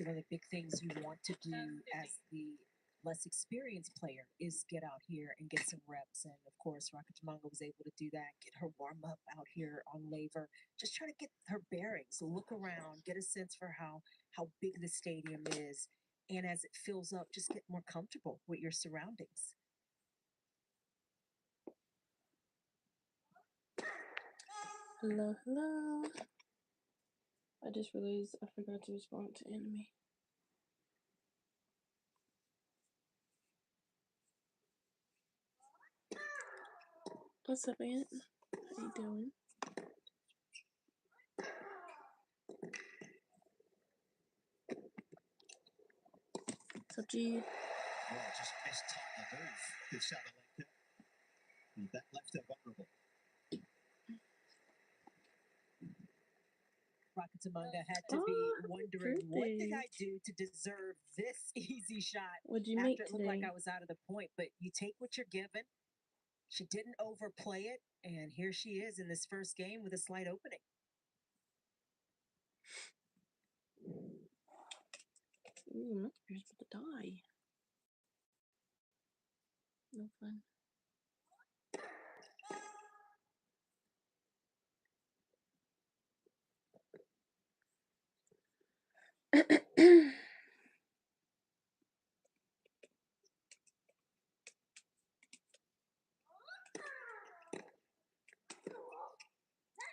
obviously one of the big things you want to do as the less experienced player is get out here and get some reps. And of course, Rakatamanga was able to do that, get her warm up out here on Laver, just try to get her bearings, look around, get a sense for how big the stadium is. And as it fills up, just get more comfortable with your surroundings. Hello, hello. I just realized I forgot to respond to anime. What's up, Aunt? How you doing? What's up, G? Well, just missed time the move with Sabalenka. And that left her vulnerable. Rakatamanga had to be wondering, what did I do to deserve this easy shot? What'd you After make it today? looked like I was out of the point, but you take what you're given. She didn't overplay it, and here she is in this first game with a slight opening. Ooh, my computer's about to die. No fun.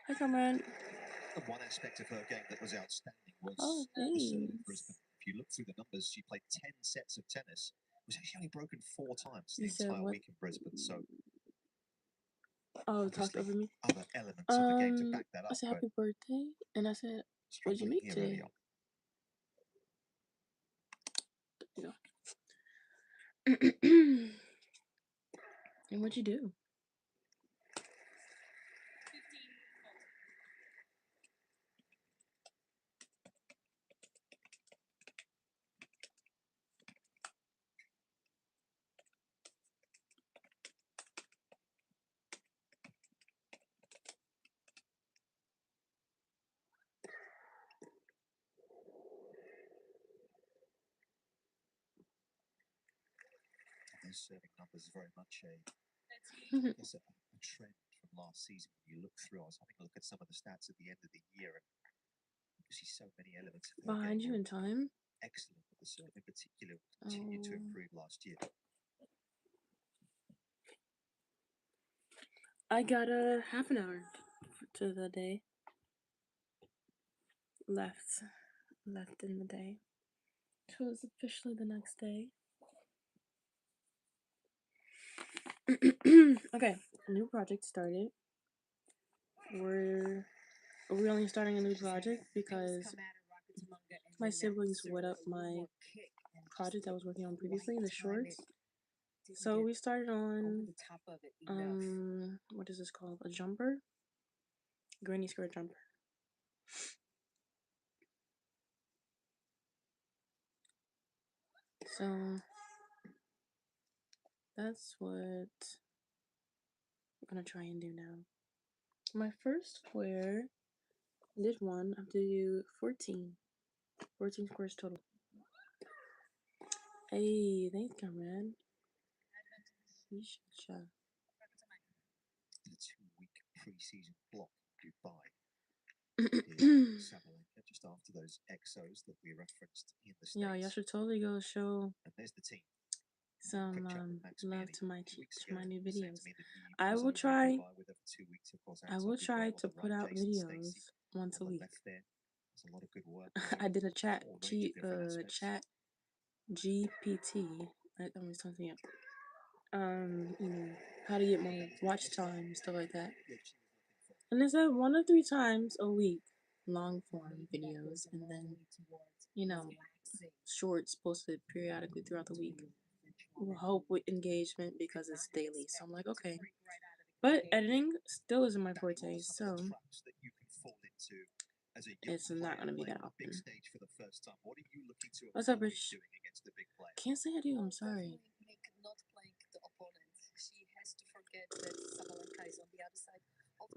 Hi, comrade. One aspect of her game that was outstanding was thanks. the serve in Brisbane. If you look through the numbers, she played 10 sets of tennis. It was actually only broken 4 times the entire week in Brisbane. So, talked over me. Other elements of the game to back that up. I said happy birthday, and I said, what'd you make today? And what'd you do? Those serving numbers very much a trend from last season. When you look through, I was having a look at some of the stats at the end of the year, and you see so many elements of behind you in time. Excellent, but the serve in particular continued to improve last year. I got a half an hour to the day left in the day, so it's officially the next day. Okay, a new project started. We're only starting a new project because my siblings would up my project I was working on previously in the shorts. So we started on what is this called? A jumper? Granny skirt jumper. So that's what I'm gonna try and do now. My first square, I did one. I have to do 14 squares total. Hey, thanks, comrade. The 2-week pre-season block in Dubai. Sabalenka, just after those exos that we referenced in the States. Yeah, y'all should totally go show and there's the team. Some love to my new videos. I will try to put out videos once a week. I did a chat GPT. I'm just something else. How to get more watch time, stuff like that. And it said 1 to 3 times a week, long form videos, and then shorts posted periodically throughout the week. Will help with engagement because it's daily. So I'm like, okay. But editing still isn't my forte, so it's not gonna be that often. What's up, Rich? Can't say I do. I'm sorry.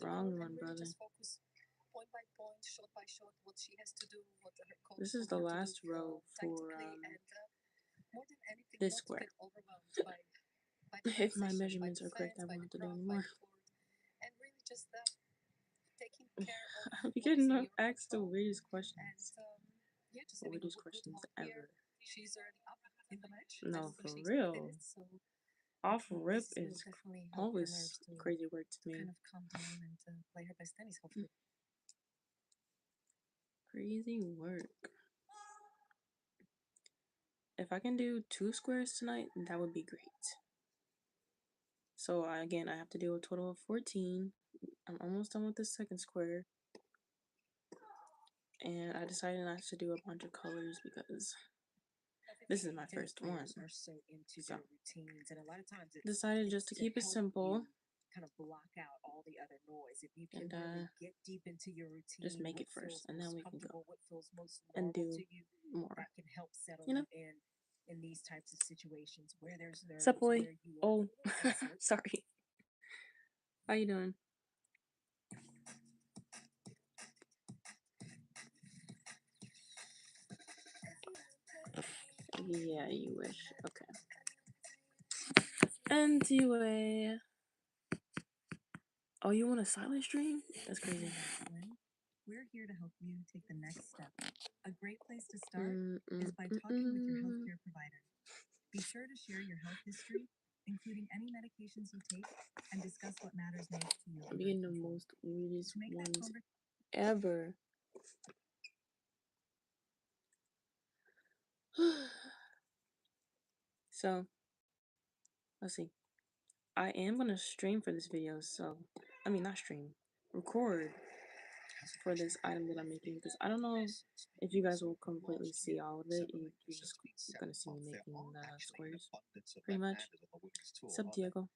Wrong one, brother. shot by shot what she has to do, what her coach This is told the her to last do row for tactically, and more than anything, this not to square. get overwhelmed by the If my transition, by measurements the are correct, fans, I by won't the have to do crowd, by anymore. the court, and really just taking care of I'm what is getting in your asked the control. weirdest And questions. yeah, just The having a weirdest good questions hope here. ever. She's already up in the match. I No, don't think for she's real. finished, so Off rip this will is definitely help her always nerves to crazy work to me. kind of calm down and play her best tennis, hopefully. Crazy work. If I can do 2 squares tonight, that would be great. So again, I have to do a total of 14. I'm almost done with the second square. And I decided not to do a bunch of colors because this is my first one. Are so into So their routines, and a lot of times decided just to keep it simple. Kind of block out all the other noise. If you can And really get deep into your routine, just make what it first, feels and then most we can go comfortable, what feels most and normal do to you, more. that can help settle You know? you in these types of situations where there's nerves, Sup, boy? where you are Oh, sorry. How you doing? Yeah, you wish. Okay. Anyway. Oh, you want a silent stream? That's crazy. We're here to help you take the next step. A great place to start is by talking with your healthcare provider. Be sure to share your health history, including any medications you take, and discuss what matters most to you. I'm getting the most weirdest ones ever. So, let's see. I am gonna stream for this video, so I mean not stream, record for this item that I'm making because I don't know if you guys will completely see all of it. You're just gonna see me making the squares, pretty much. Sup, Diego?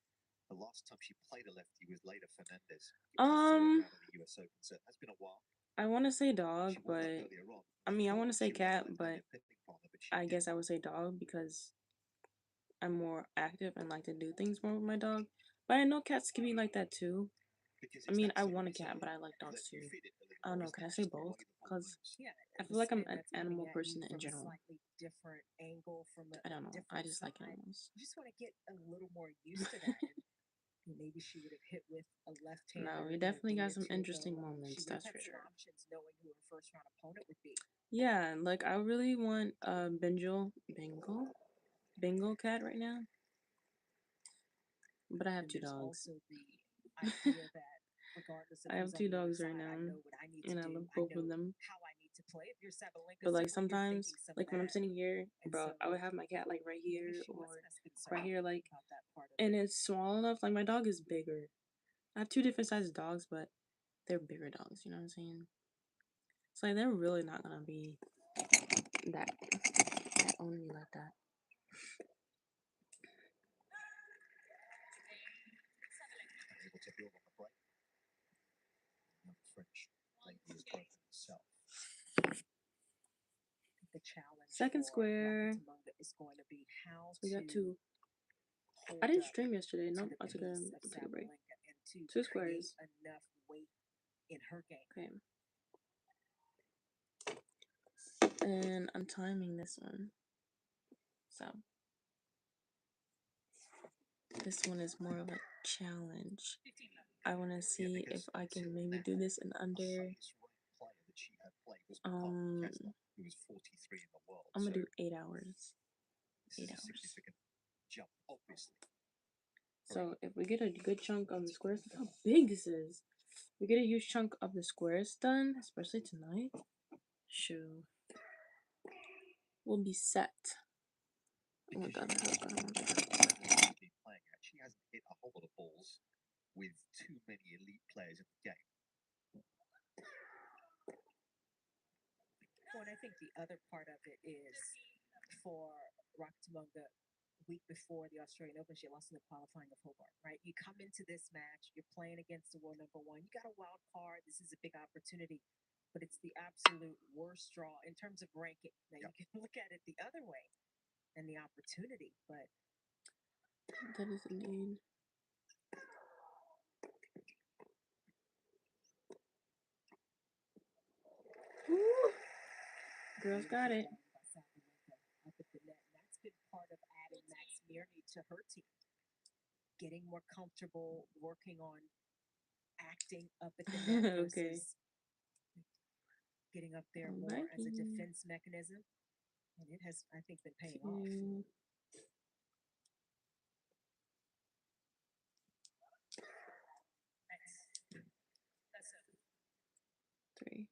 The last time she played a lefty was Leylah Fernandez. The US Open, so that's been a while. I want to say dog, but I mean I want to say cat, but I guess I would say dog because I'm more active and like to do things more with my dog. But I know cats can be like that too. I mean, I want a cat, but I like dogs too. I don't know. Can I say both? Because I feel like I'm an animal person in general. I don't know. I just like animals. You just want to get a little more used to that. Maybe she would have hit with a left hand. No, we definitely got some interesting moments, that's for sure. Options knowing who her first round opponent would be. Yeah, like I really want a Bengal cat right now. But I have 2 dogs. I have 2 dogs right now, and I love both of them. But like sometimes, like when I'm sitting here, bro, I would have my cat like right here or right here, like, and it's small enough. Like my dog is bigger. I have 2 different sized dogs, but they're bigger dogs. You know what I'm saying? It's like they're really not gonna be that on me like that. Able to build on the break. French lady is broken herself. The challenge second square is going to be how so we got 2. I didn't stream yesterday. No, I took a break. 2 squares. Enough weight in her game. Okay. And I'm timing this one. So this one is more of a challenge. I want to see if I can maybe do this in under. I'm gonna do 8 hours. 8 hours. Jump, obviously. So if we get a good chunk of the squares, look how big this is. We get a huge chunk of the squares done, especially tonight. Shoo. We'll be set. Oh my god, She hasn't hit a whole lot of balls with too many elite players in the game. Well, and I think the other part of it is for Rakatamunga, week before the Australian Open, she lost in the qualifying of Hobart, right? You come into this match, you're playing against the world number 1. You got a wild card. This is a big opportunity, but it's the absolute worst draw in terms of ranking. Now, you can look at it the other way and the opportunity, but that is a lead. girls got it. By Sabalenka up at the net. And that's been part of adding Max Mirny to her team. Getting more comfortable, working on acting up at the net Okay. versus getting up there more as a defense mechanism. And it has, I think, been paying off. 3.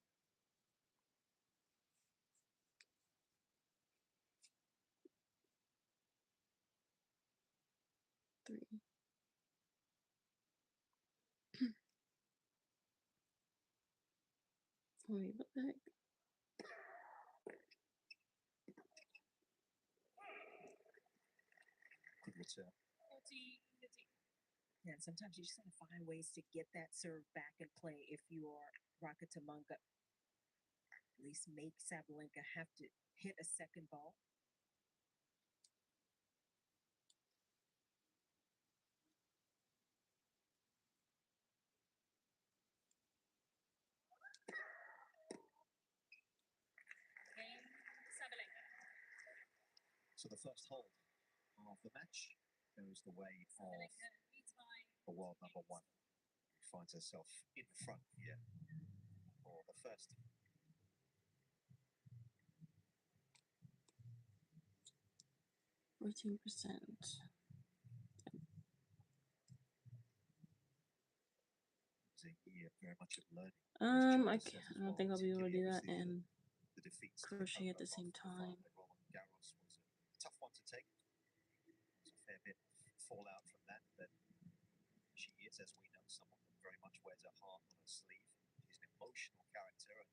3. Wait, what the heck? Good return. Yeah, and sometimes you just got to find ways to get that serve back in play if you are Rakatamanga. At least make Sabalenka have to hit a second ball. So the first hold of the match goes the way of the world number one, who finds herself in front here for the first. %. It's a year very much of learning. I don't think I'll be able to do that and crochet at the same time. Roland Garros was a tough one to take. There's a fair bit of fallout from that, but she is, as we know, someone that very much wears her heart on her sleeve. She's an emotional character, and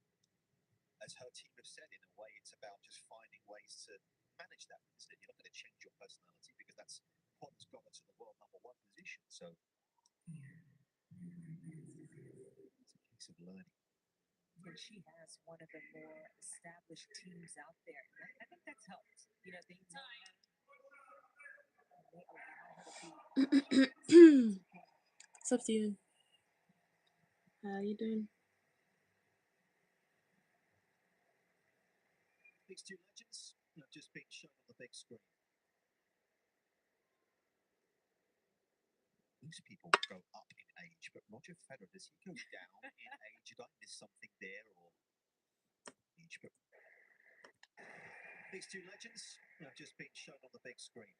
as her team have said, in a way, it's about just finding ways to manage that, isn't it? You're not going to change your personality because that's what has got her to the world number one position. So it's a case of learning. And she has one of the more established teams out there. And I think that's helped. You know, they know her. They allow her to be. What's up, Steven? How you doing? These two legends have just been shown on the big screen. Most people go up in age, but Roger Federer, does he go down in age? Did I miss something there, or age? But these two legends have just been shown on the big screen.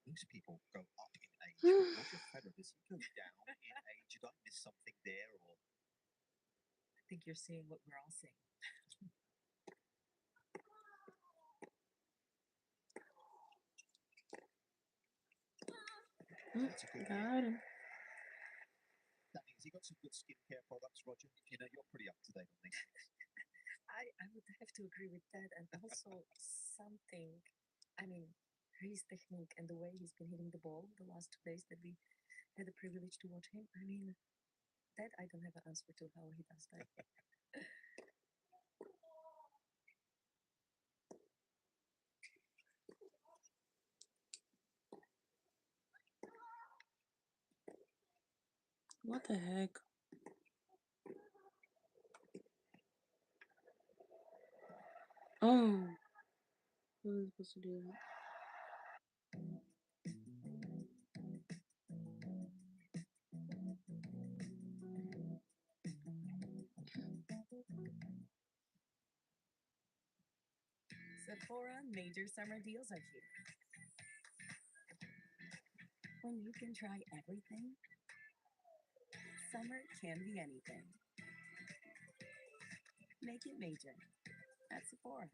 Most people go up in age, but Roger Federer, does he go down in age? Did I miss something there, or I think you're seeing what we're all seeing. that's a good Got him. That means he got some good skincare products, Roger. You know, you're pretty up to date on these things. I would have to agree with that. And also something, I mean, his technique and the way he's been hitting the ball the last 2 days that we had the privilege to watch him. I mean, that I don't have an answer to how he does that. What the heck? Oh. I wasn't supposed to do that. Sephora major summer deals are here. When you can try everything, summer can be anything. Make it major at Sephora.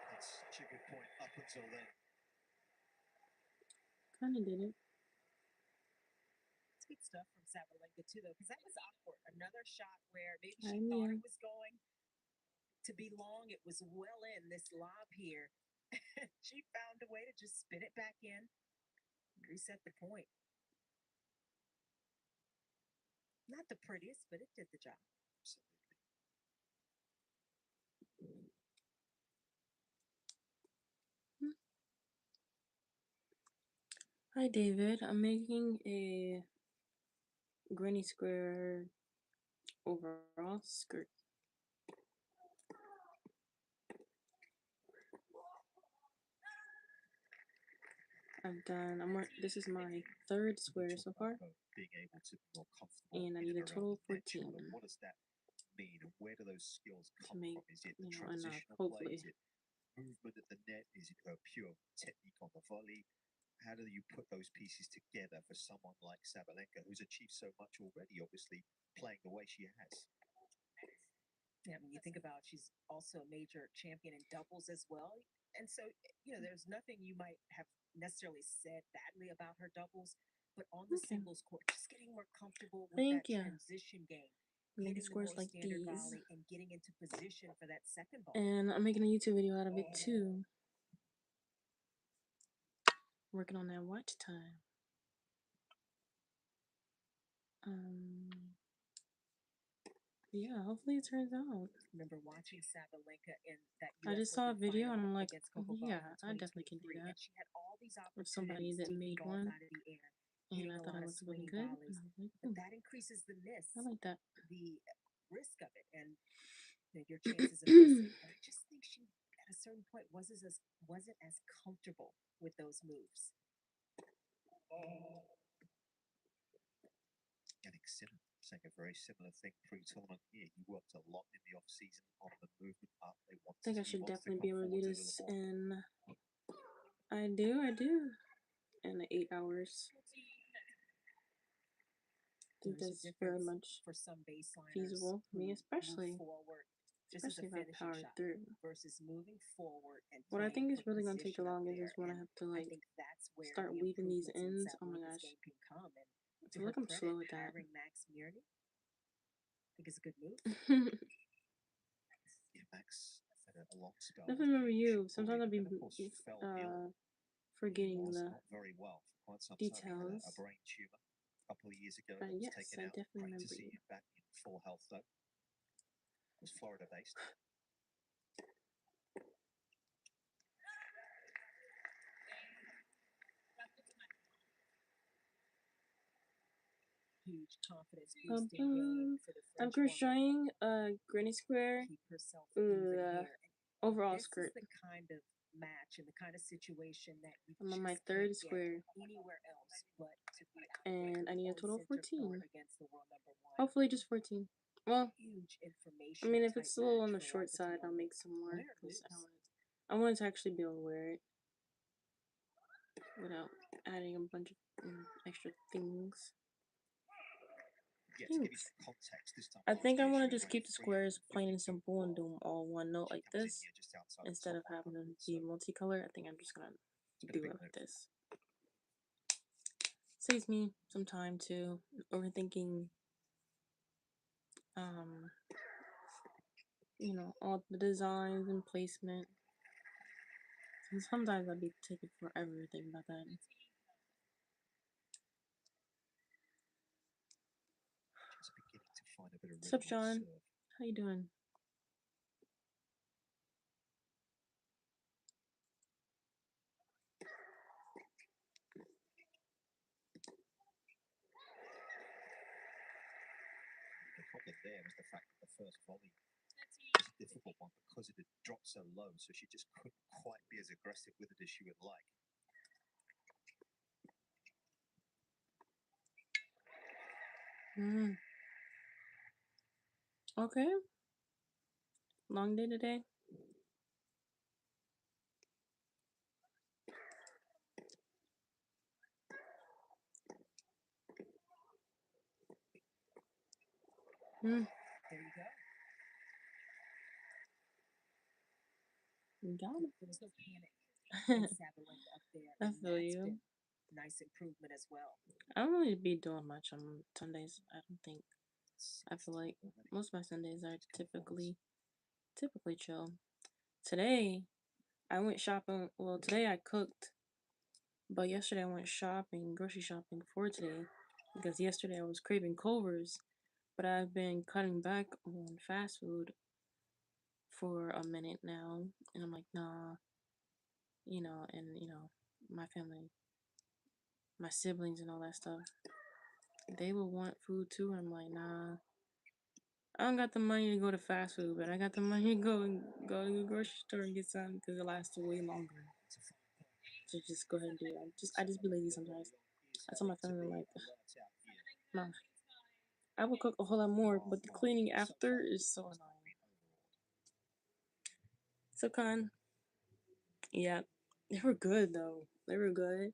That's such a good point up until then. Kind of did it. It's good stuff from Sabalenka too, though, because that was awkward. Another shot where maybe she thought it was going to be long. It was well in this lob here. She found a way to just spin it back in, reset the point. Not the prettiest, but it did the job. Absolutely. Hi, David. I'm making a granny square overall skirt. This is my third square so far, being able to be more comfortable and I in need and a around total of the net 14 channel. What does that mean, and where do those skills to come make, from? Is it the enough, transitional play? hopefully. Is it movement at the net? Is it her pure technique on the volley? How do you put those pieces together for someone like Sabalenka, who's achieved so much already, obviously playing the way she has? Yeah, I mean, you think about she's also a major champion in doubles as well. And so, there's nothing you might have necessarily said badly about her doubles, but on the Okay. singles court, just getting more comfortable with Thank that you. transition game, Making hitting the scores more like standard these. volley and getting into position for that second ball. And I'm making a YouTube video out of it too. Working on that watch time. Yeah, hopefully it turns out. Remember watching Sabalenka in that I US just saw a Open video final and I'm like, against Coco yeah, Gauff I in definitely can do 2023, that. and she had all these With somebody opportunities that taking made balls one, out of the air, and hitting I a thought lot it of looked really swinging good. volleys, And I was like, but that increases the miss, I like that. the risk of it, and your chances of missing. But I just think she, at a certain point, wasn't as comfortable with those moves. Getting Sinner saying a very similar thing pre-tournament here. He worked a lot in the off season on the movement up. I think I should definitely be able to do this in. I do. In 8 hours. I think that's very much for some baseliners feasible for me, especially forward. if I power through. Versus moving forward and what I think is really gonna take the longest is when I have to like start weaving these ends. Oh my gosh, I feel like I'm slow at that. Max Mirny, I think it's a good move. Yeah, Max had a long spell. Definitely remember you. Sometimes I'll be forgetting the not very well for quite some details. Time. He had a brain tumor a couple of years ago. But yes, taken I out. definitely Great remember to see you. him back in full health though. It was Florida based. Huge confidence boosting game for the French I'm crocheting a granny square overall skirt. This is the kind of match and the kind of situation that you I'm on just my can't third get square, anywhere else but to be out and I need a total of 14. against the world number one. Hopefully, just 14. Well, Huge I mean, if information it's a little on the short side, I'll make some more because I want to actually be able to wear it without adding a bunch of extra things. Yeah, to give you some context, this time I think I last year, want she to just keep the squares plain and simple and do them all one note like this here just outside instead the of top having them 100, be so multicolor. I think I'm just gonna it's been a do big it like move. this. Saves me some time too, overthinking all the designs and placement. And sometimes I'd be taking forever to think about that. Just beginning to find a bit of What's up, rhythm on Sean? serve. How you doing? The problem there was the fact that the first volley was a difficult one because it had dropped so low, so she just couldn't quite be as aggressive with it as she would like. Okay. Long day today. There you go. Got it. There was no panic. Sabalenka up there. I feel you. Nice improvement as well. I don't really be doing much on Sundays. I don't think. I feel like most of my Sundays are typically chill. Today, I went shopping. Well, today I cooked, but yesterday I went shopping, grocery shopping for today, because yesterday I was craving Culver's, but I've been cutting back on fast food for a minute now, and I'm like, nah, my family, my siblings, and all that stuff, they will want food too, and I'm like, nah, I don't got the money to go to fast food, but I got the money to go to the grocery store and get some because it lasts way longer. So just go ahead and do it. I just be lazy sometimes. I tell my family like, Mom, I will cook a whole lot more, but the cleaning after is so annoying. So yeah, they were good though. They were good.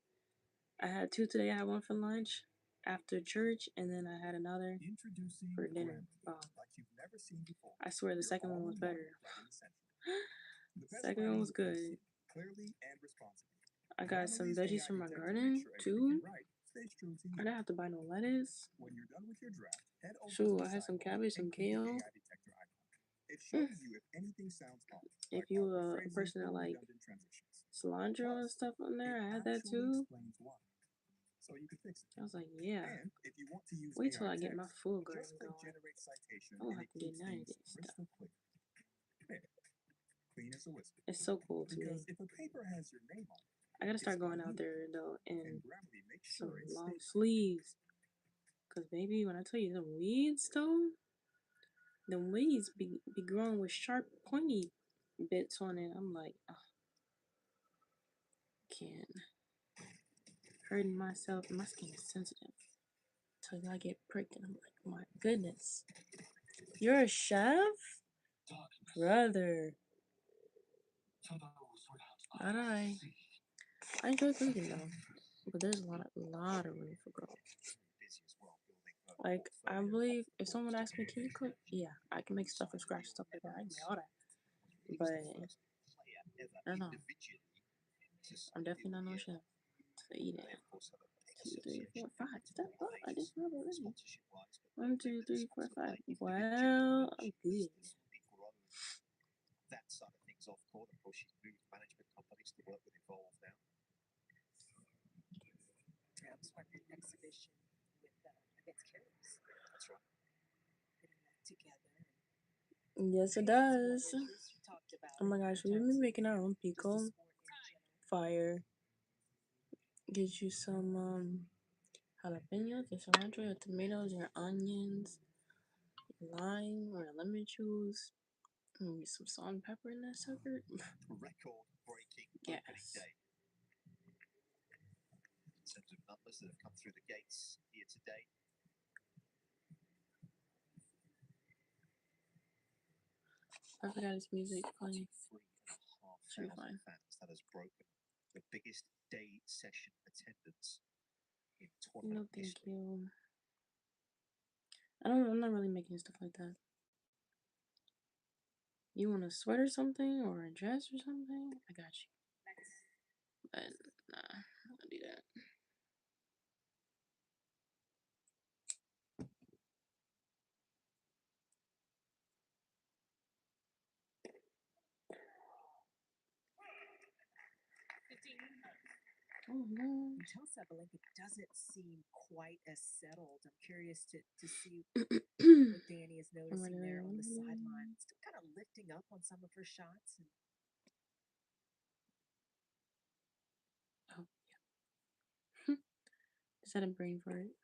I had two today. I had one for lunch after church, and then I had another for dinner. I swear the second one was better. Second one was good. I got some veggies from my garden too. I didn't have to buy no lettuce. Sure, I had some cabbage, some kale. If you a person that like cilantro and stuff on there, I had that too. I was like, yeah. Wait till I get my full garden going. I won't have to get none of this stuff. It's so cool to me. I gotta start going out there though in some long sleeves. Cause baby, when I tell you the weeds be growing with sharp pointy bits on it. I'm like, oh, can't. Hurting myself. My skin is sensitive. Till I get pricked and I'm like, my goodness. You're a chef? Brother. Alright. I enjoy cooking though. But there's a lot of room for growth. Like, I believe if someone asks me, can you cook? Yeah, I can make stuff from scratch, stuff like that. I can make all that. But, I don't know. I'm definitely not no chef. So eat it. 2, 3, 4, 5. Step up. I did 5 already. 1, 2, 3, 4, 5. Well, I'm good. That side of things off court. Of course, she's moved management companies to work with Evolve now. Perhaps like an exhibition with against Carrots. That's right. Putting that together. Yes, it does. Oh my gosh, we've been making our own pickle. Fire. Get you some jalapenos, your cilantro, your tomatoes, your onions, lime or lemon juice. Maybe some salt and pepper in that sucker. Record-breaking opening day. In terms of numbers that have come through the gates here today. I forgot his music playing. 3,500 fans. That has broken the biggest day session attendance in tournament No, thank history. you. I'm not really making stuff like that. You want a sweater or something or a dress or something? I got you. But nah, I don't do that. Oh no. Until Sabalenka doesn't seem quite as settled. I'm curious to see what Danny is noticing there on the sideline. Still kind of lifting up on some of her shots. Oh yeah. Just had a brain fart.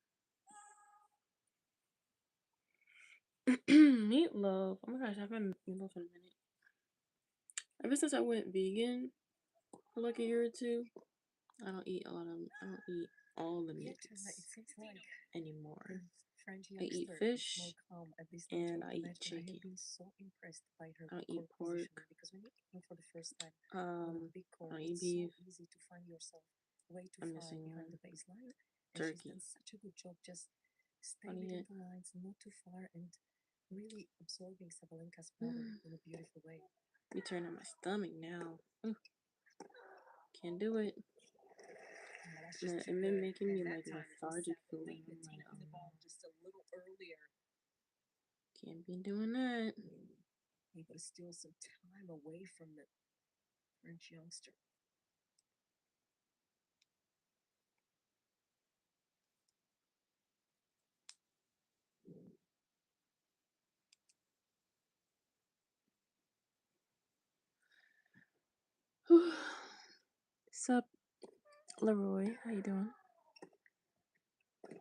Meatloaf. Oh my gosh, I haven't had meatloaf in a minute. Ever since I went vegan for like a year or two, I don't eat all the meats anymore. I eat fish and I eat chicken. I don't eat pork. I don't eat beef. I'm missing one. Turkey. Stay within the lines, not too far, and really absorbing Sabalenka's power in a beautiful way. You turning my stomach now. Can't do it. It been making me like lethargic feeling. I'm like, just a little earlier. Can't be doing that. Able to steal some time away from the French youngster. Sup, Leroy? How you doing?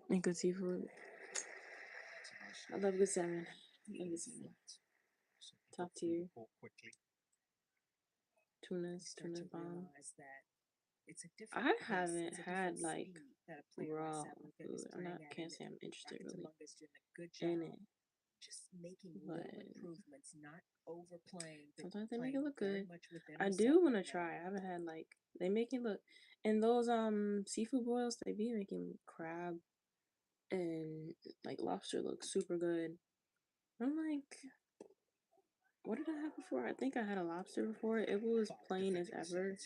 And good seafood. I love good salmon. Top tier. Tuna's bomb. I haven't had like raw food. Can't say I'm interested really in it. Just making little improvements, not overplaying. Sometimes they make it look good. I do want to try. I haven't had like they make it look, and those seafood boils they be making crab and like lobster look super good. I'm like, what did I have before? I think I had a lobster before. It was plain as ever,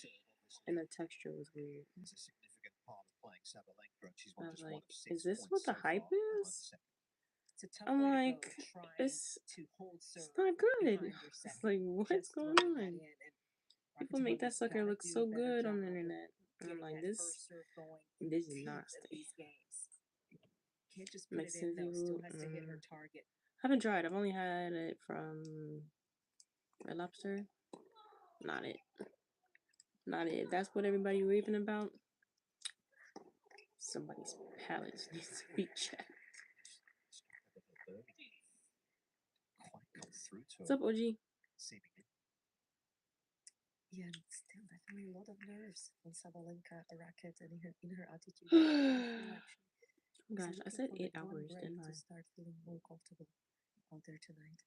and the texture was weird. I was like, is this what the hype is? I'm like, it's not good. It's like, what's going on? People make that sucker look so good on the internet. And I'm like, this is nasty. Mexican seafood. Haven't tried. I've only had it from Red Lobster. Not it. Not it. That's what everybody raving about. Somebody's palate needs to be checked. What's up, OG? Yeah, and still definitely a lot of nerves on Sabalenka racket and in her attitude. I feel like gosh, I said 8 hours, didn't I? To start feeling more comfortable out there tonight.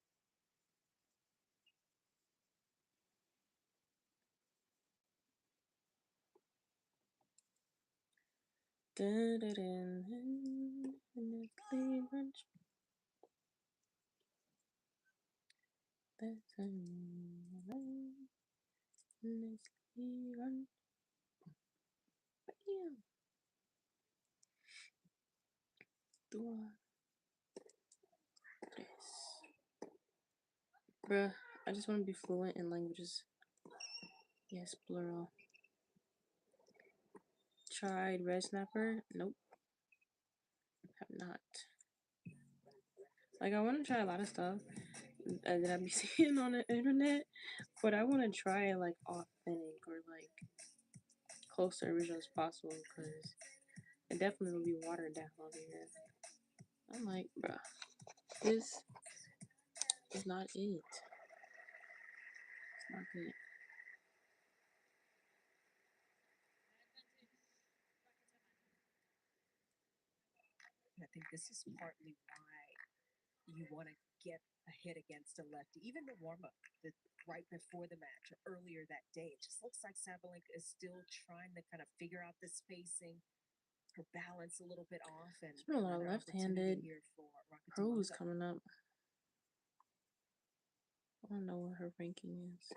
Bruh, I just want to be fluent in languages. Yes, plural. Tried red snapper? Nope. Have not. Like, I want to try a lot of stuff that I be seeing on the internet, but I want to try it like authentic or like close to original as possible because it definitely will be watered down over here. I'm like, bruh, this is not it. It's not good. I think this is partly why you want to get a hit against a lefty. Even the warm-up, right before the match or earlier that day, it just looks like Sabalenka is still trying to kind of figure out the spacing, her balance a little bit off, and there's been a lot of left-handed pros coming up. I don't know what her ranking is.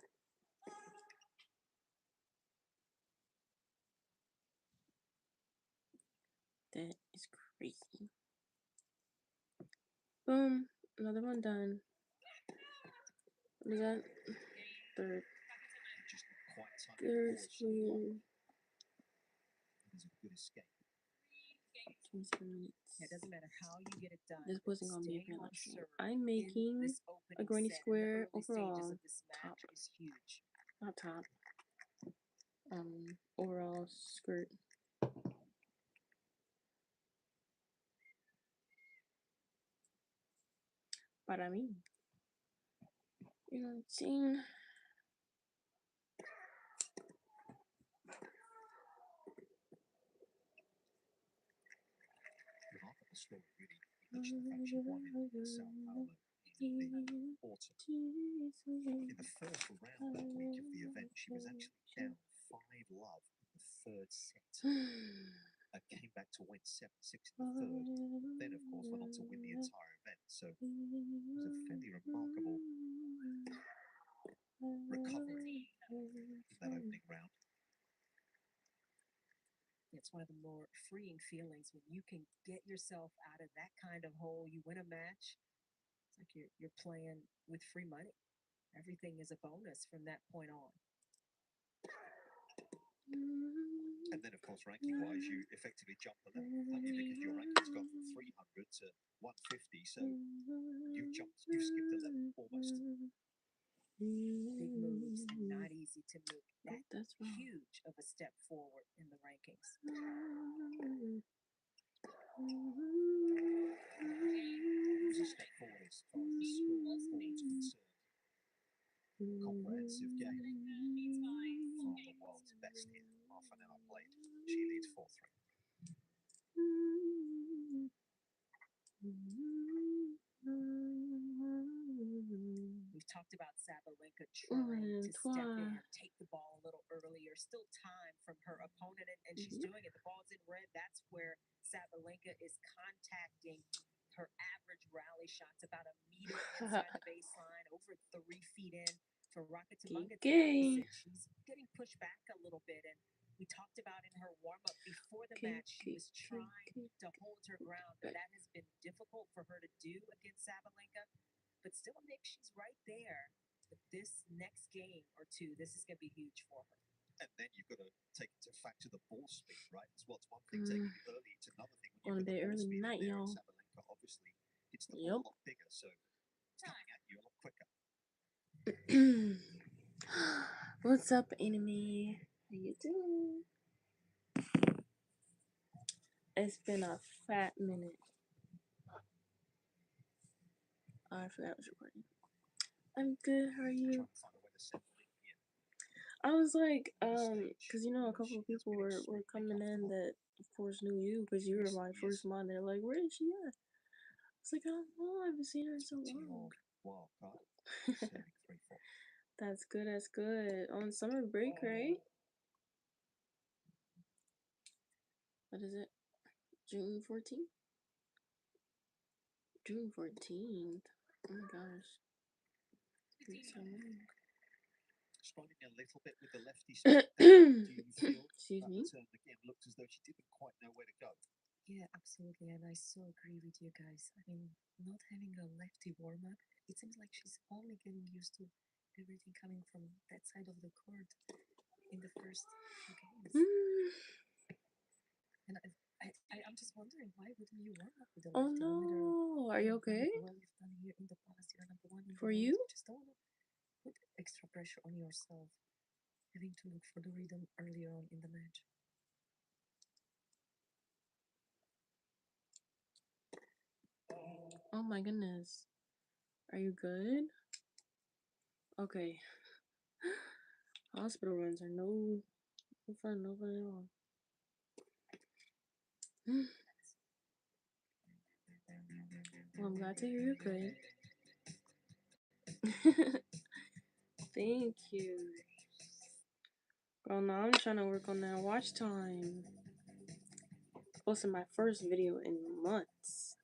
That is crazy. Boom, another one done. What is that? Third. Third square. 27 minutes. It doesn't matter how you get it done. This wasn't gonna be a very long stream. I'm making a granny square overall. Top is huge. Not top. Overall skirt. But I mean, you know what I'm saying? In the first round week of the event, she was actually down 5-love in the third set. Came back to win 7-6 in the third. Then, of course, went on to win the entire event. So it was a fairly remarkable recovery in that opening round. It's one of the more freeing feelings when you can get yourself out of that kind of hole. You win a match. It's like you're playing with free money. Everything is a bonus from that point on. And then, of course, ranking-wise, you effectively jump the level, because your ranking's gone from 300 to 150. So you've skipped a level almost. Big moves, not easy to make that's huge of a step forward in the rankings. It was a step forward as far as the comprehensive game from the world's best here. Half an hour played. She leads 4-3. We've talked about Sabalenka trying to step in, take the ball a little earlier. Still time from her opponent, and she's doing it. The ball's in red. That's where Sabalenka is contacting her average rally shots about a meter inside the baseline, over 3 feet in. For Rakatamanga, she's getting pushed back a little bit, and we talked about in her warm-up before the match, she was trying to hold her ground, but that has been difficult for her to do against Sabalenka. But still, Nick, she's right there. But this next game or two, this is going to be huge for her. And then you've got to take into factor the ball speed, right? As well, it's one thing taking it early, it's another thing when you've got the ball speed in there. Sabalenka obviously hits the ball a lot bigger, so it's coming at you a lot quicker. What's up, enemy? How you doing? It's been a fat minute. Oh, I forgot I was recording. I'm good. How are you? I was like, cause you know a couple of people were coming in that of course knew you because you were my first mod. They're like, where is she at? It's like, I don't know. I haven't seen her in so long. That's good. That's good. On summer break, right? What is it? June 14th? June 14th. Oh my gosh. Struggling a little bit with the lefty spin. Do you feel Excuse me? turn again looked as though she didn't quite know where to go? Yeah, absolutely, and I so agree with you guys. I mean, not having a lefty warm-up, it seems like she's only getting used to everything coming from that side of the court in the first few games. And I'm just wondering, why wouldn't you warm up with the lefty? Oh no, are you okay? Well, you've done here in the past, you're number one in the For world. you? Just don't put extra pressure on yourself, having to look for the rhythm earlier on in the match. Oh my goodness. Are you good? Okay. Hospital runs are no fun at all. Well, I'm glad to hear you're good. Thank you. Girl, now I'm trying to work on that watch time. Posted my first video in months.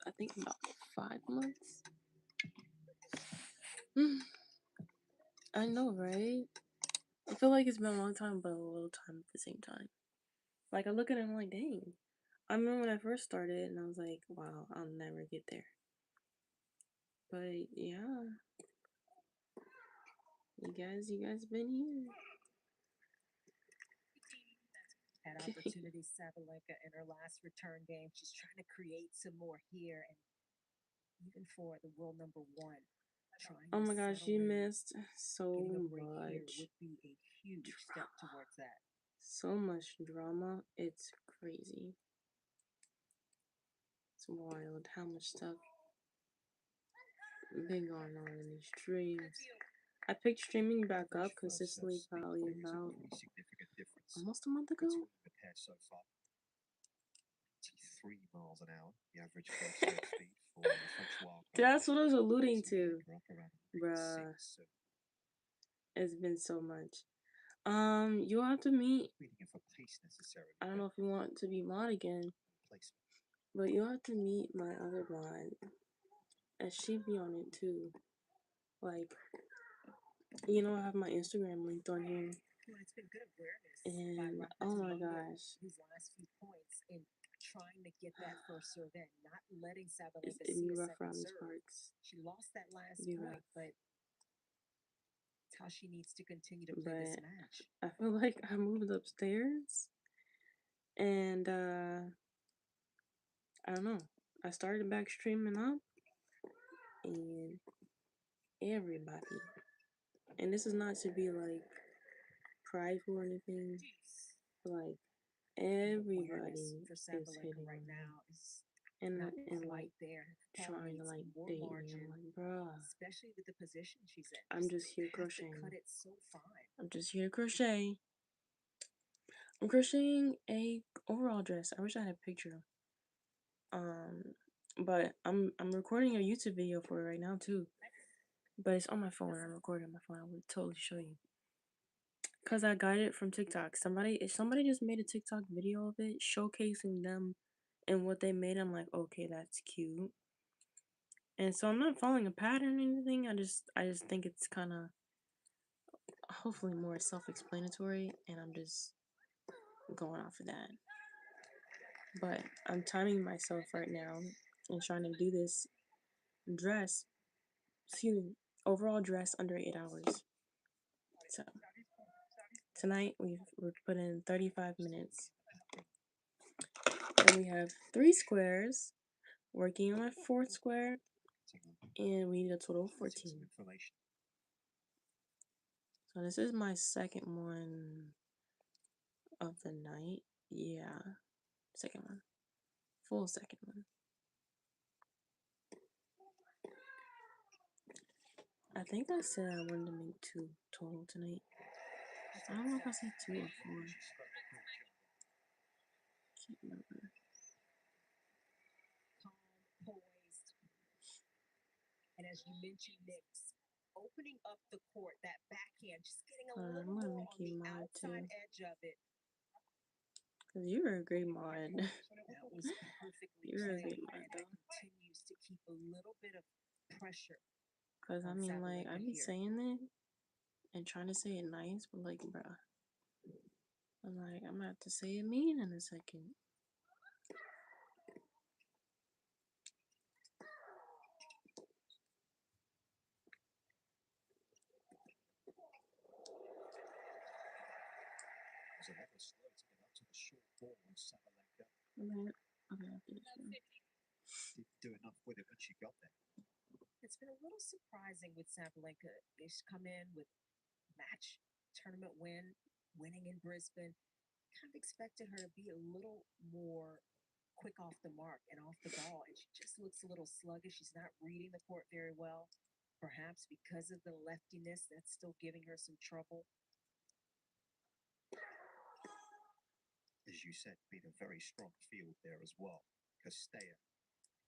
I think about 5 months. I know, right? I feel like it's been a long time, but a little time at the same time. Like, I look at it and I'm like, dang. I remember when I first started and I was like, wow, I'll never get there. But yeah. You guys been here. Had opportunities, Sabalenka, in her last return game. She's trying to create some more here, and even for the world number one, oh my gosh, you missed so much. Would be a huge step towards that. So much drama, it's crazy. It's wild how much stuff been going on in these streams. I picked streaming back up consistently probably about almost a month ago. So far. 3 miles an hour, the average first serve speed for the French wild card. That's what I was alluding to. Bruh. It's been so much. You'll have to meet. I don't know if you want to be mod again, but you'll have to meet my other mod, and she'd be on it too. Like, you know, I have my Instagram linked on here. It's been good awareness. And oh my gosh, his last few points in trying to get that first serve in, not letting Sabalenka see a second serve. She lost that last point, but it's how she needs to continue to play this match. I feel like I moved upstairs, and I don't know. I started back streaming up, and everybody, and this is not to be like prideful or anything, but like everybody is hitting right now is and like trying to like date me. I'm like, bruh, especially with the position she's in. I'm just here crocheting. I'm just here to crochet. I'm crocheting a overall dress. I wish I had a picture. But I'm recording a YouTube video for it right now too. But it's on my phone. I'm recording on my phone. I would totally show you. Cause I got it from TikTok. Somebody just made a TikTok video of it showcasing them and what they made. I'm like, okay, that's cute. And so I'm not following a pattern or anything. I just think it's kind of hopefully more self-explanatory, and I'm just going off of that. But I'm timing myself right now and trying to do this dress, overall dress under 8 hours. So tonight we're put in 35 minutes, and we have 3 squares, working on my 4th square, and we need a total of 14. So this is my second one of the night. Yeah, second one, full second one. I think I said I wanted to make 2 total tonight. I don't know if I said 2 or 4. Can't remember. Calm, poised, and as you mentioned, Nick's opening up the court, that backhand, just getting a little more on the outside edge of it. Cause you were a great mod. That was perfectly You were a great played, mod, and though. it continues to keep a little bit of pressure. Cause I mean, like, I be saying it and trying to say it nice, but like, bruh, I'm like, I'm gonna have to say it mean in a second. Okay, after this one. Didn't do enough with it when she got there. It's been a little surprising with Sabalenka. She's come in with match tournament winning in Brisbane. Kind of expected her to be a little more quick off the mark and off the ball, and she just looks a little sluggish. She's not reading the court very well, perhaps because of the leftiness that's still giving her some trouble. As you said, been a very strong field there as well. Castella,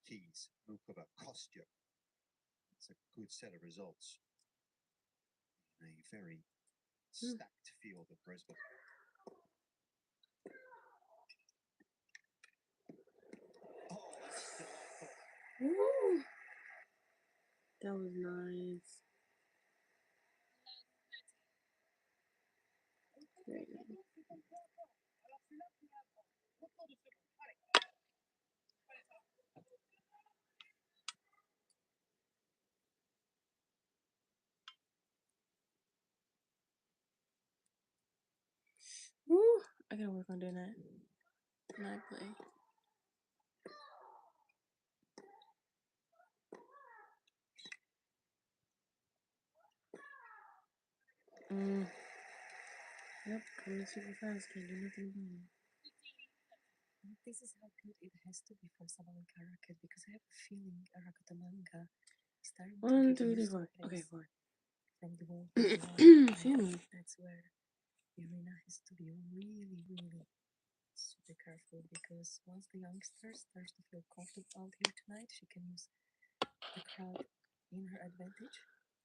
Keys, Mukova, Kostya. It's a good set of results in a very stacked field of Brisbane. Oh, this is delightful. Woo! That was nice. Very nice. Woo! I gotta work on doing that when I play. Yep, coming super fast. Can't do nothing about it. This is how good it has to be for Sabalenka racket, because I have a feeling Rakatamanga is starting to 1, give 2, 3, you 4. some Okay, pace 4. from the ball. Excuse me. That's where Irina has to be really, really super careful, because once the youngster starts to feel confident out here tonight, she can use the crowd in her advantage.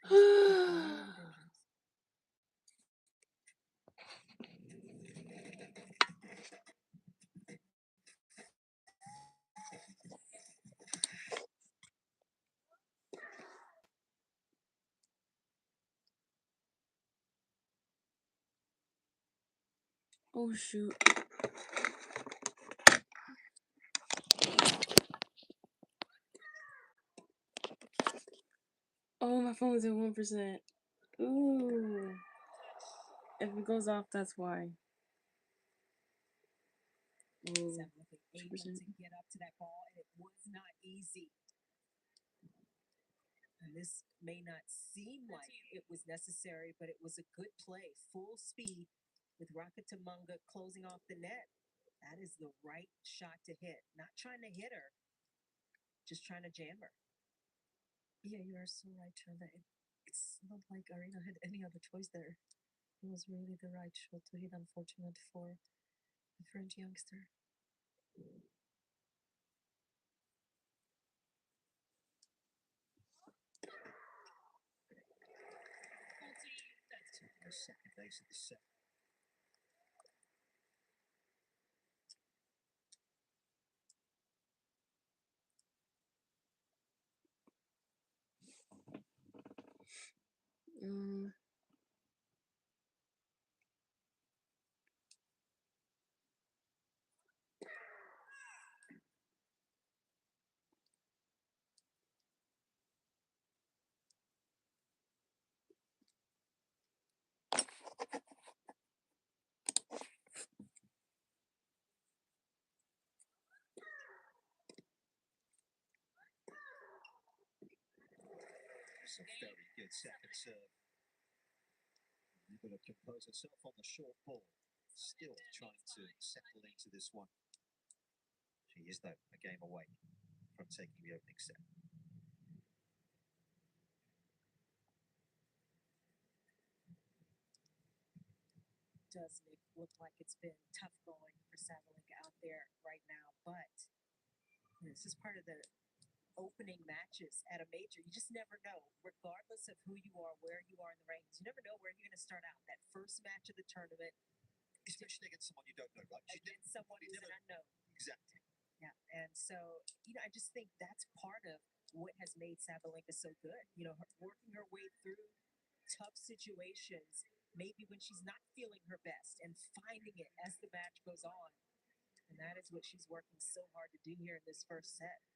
Things could get really dangerous. Oh shoot. Oh, my phone's at 1%. Ooh. If it goes off, that's why. Ooh. Able to get up to that ball, and it was not easy. And this may not seem like it was necessary, but it was a good play, full speed, with Rakatamanga closing off the net. That is the right shot to hit. Not trying to hit her, just trying to jam her. Yeah, you are so right, Chanda. It's not like Arena had any other choice there. It was really the right shot to hit, unfortunate for the French youngster. The second ace of the set. It's a very good second serve. Able to compose herself on the short ball. Still trying to settle into this one. She is, though, a game away from taking the opening set. Does Nick look like it's been tough going for Sabalenka out there right now, but this is part of the opening matches at a major. You just never know, regardless of who you are, where you are in the rankings. You never know where you're going to start out. That first match of the tournament, especially against someone you don't know, right? Against someone who's an unknown. Exactly. Yeah, and so I just think that's part of what has made Sabalenka so good. Working her way through tough situations, maybe when she's not feeling her best, and finding it as the match goes on. And that is what she's working so hard to do here in this first set.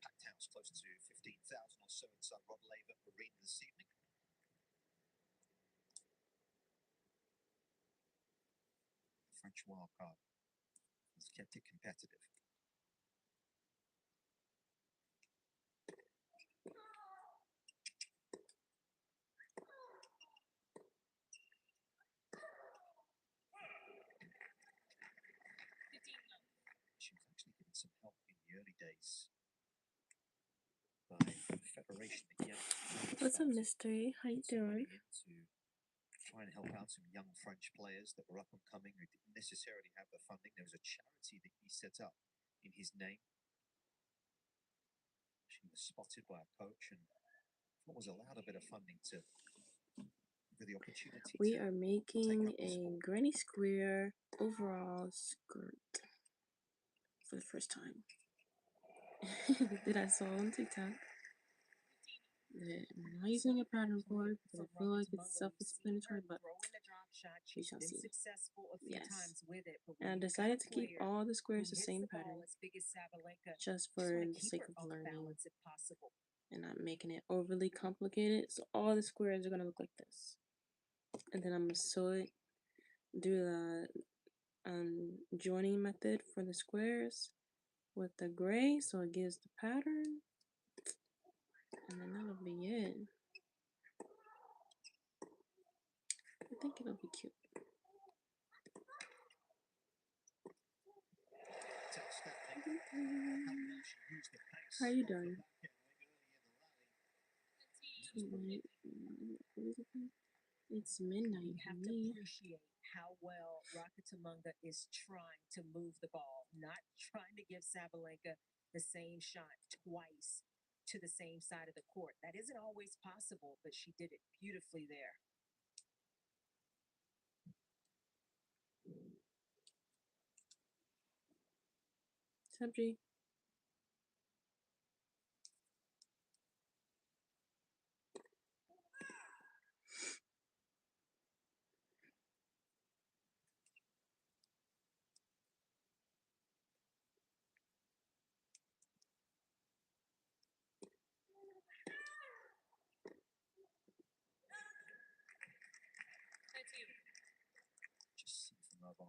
Packed house, close to 15,000 or so inside Rod Laver Arena this evening. The French wildcard has kept it competitive. She was actually given some help in the early days by the Federation. What's up, Mystery? How you doing? To try and help out some young French players that were up and coming who didn't necessarily have the funding. There was a charity that he set up in his name. She was spotted by a coach and was allowed a bit of funding to for the opportunity. We are making a granny square overall skirt for the first time. That I saw on TikTok. That I'm not using a pattern for it because I feel like it's self-explanatory, but we shall see. Yes. And I decided to keep all the squares the same pattern just for the sake of learning and not making it overly complicated. So all the squares are going to look like this. And then I'm going to sew it, do the joining method for the squares with the gray so it gives the pattern. And then that'll be it. I think it'll be cute. How are you doing? It's midnight. You have to appreciate how well Rakatamanga is trying to move the ball, not trying to give Sabalenka the same shot twice to the same side of the court. That isn't always possible, but she did it beautifully there. Sabji.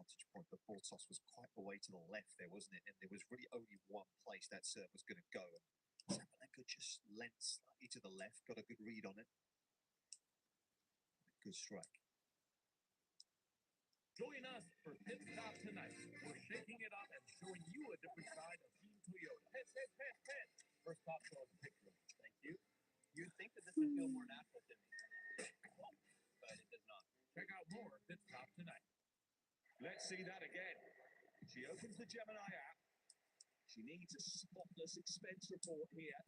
vantage point. The ball toss was quite the way to the left there, wasn't it? And there was really only one place that serve was going to go. And Sabalenka just leant slightly to the left, got a good read on it. Good strike. Join us for Pit Stop tonight. We're shaking it up and showing you a different side of Team Toyota. Pit. First stop shows a picture. Thank you. You'd think that this would feel more natural to me. But it does not. Check out more Pit Stop tonight. Let's see that again. She opens the Gemini app. She needs a spotless expense report here.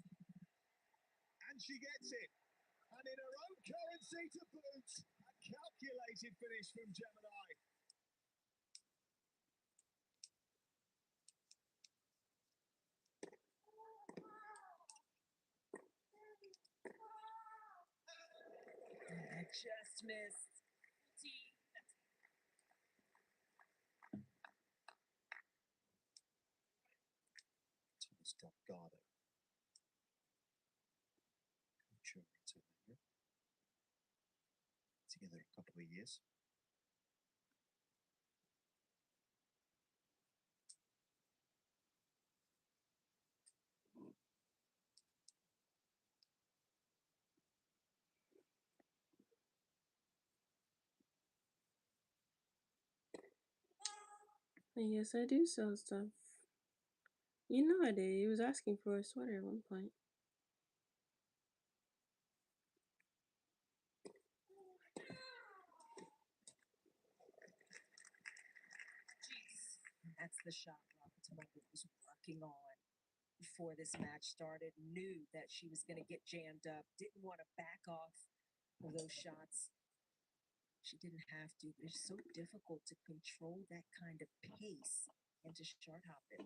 And she gets it. And in her own currency to boot, a calculated finish from Gemini. I just missed. Thomas Delgado. Together a couple of years. Yes, I do sell stuff. You know I did. He was asking for a sweater at one point. That's the shot Rocketmongo was working on before this match started. Knew that she was going to get jammed up. Didn't want to back off of those shots. She didn't have to, but it's so difficult to control that kind of pace and to short hop it.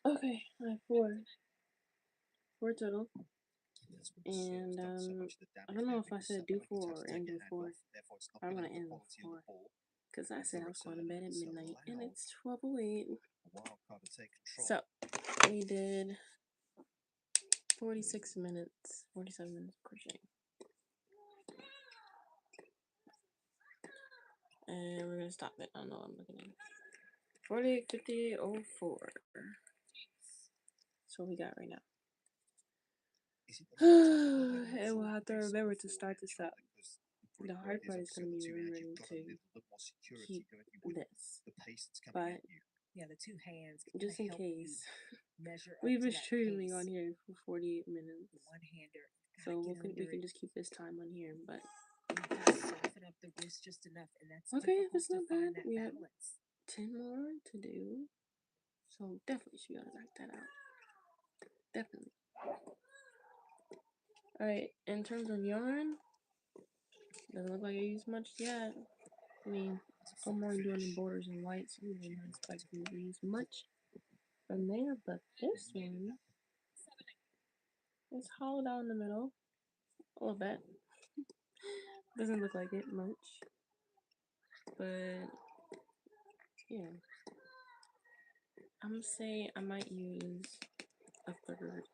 Okay, I have four total. And I don't know if I said do 4 or end with 4. I want to end with 4 because I said I was going to bed at midnight and it's 12:08. So we did 47 minutes crocheting, and we're gonna stop it. I don't know what I'm looking at. 48:58:04. That's what we got right now. And we'll have to remember to start this up. The hard part is going to be remembering to keep this. But yeah, the two hands just in case, we've been streaming on here for 48 minutes. One-hander. So we can just keep this time on here. But soften up the wrist just enough, and that's okay, that's not bad. That We have balance. 10 more to do. So definitely should be able to knock that out. Definitely. Alright, in terms of yarn, doesn't look like I used much yet. I mean, I'm only doing the borders in white, so I'm not expecting to use much from there, but this one is hollowed out in the middle. A little bit. Doesn't look like it much. But yeah. I'm gonna say I might use a third.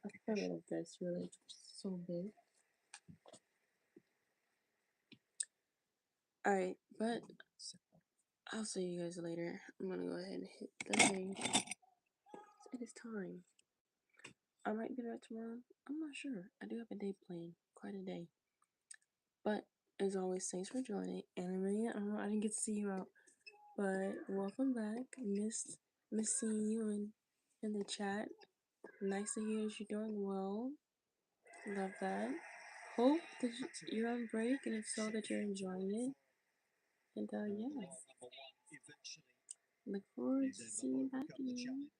A third of this really. It's so big. Alright, but I'll see you guys later. I'm gonna go ahead and hit the thing. It is time. I might be back tomorrow. I'm not sure. I do have a day planned. Quite a day. But as always, thanks for joining. Anime, I didn't get to see you out. But welcome back. Missed seeing you in the chat. Nice to hear that you're doing well. Love that. Hope that you're on break, and if so, that you're enjoying it. And yeah. Look forward to seeing you back again.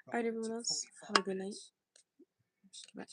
Alright, everyone else, have a good night. Bye.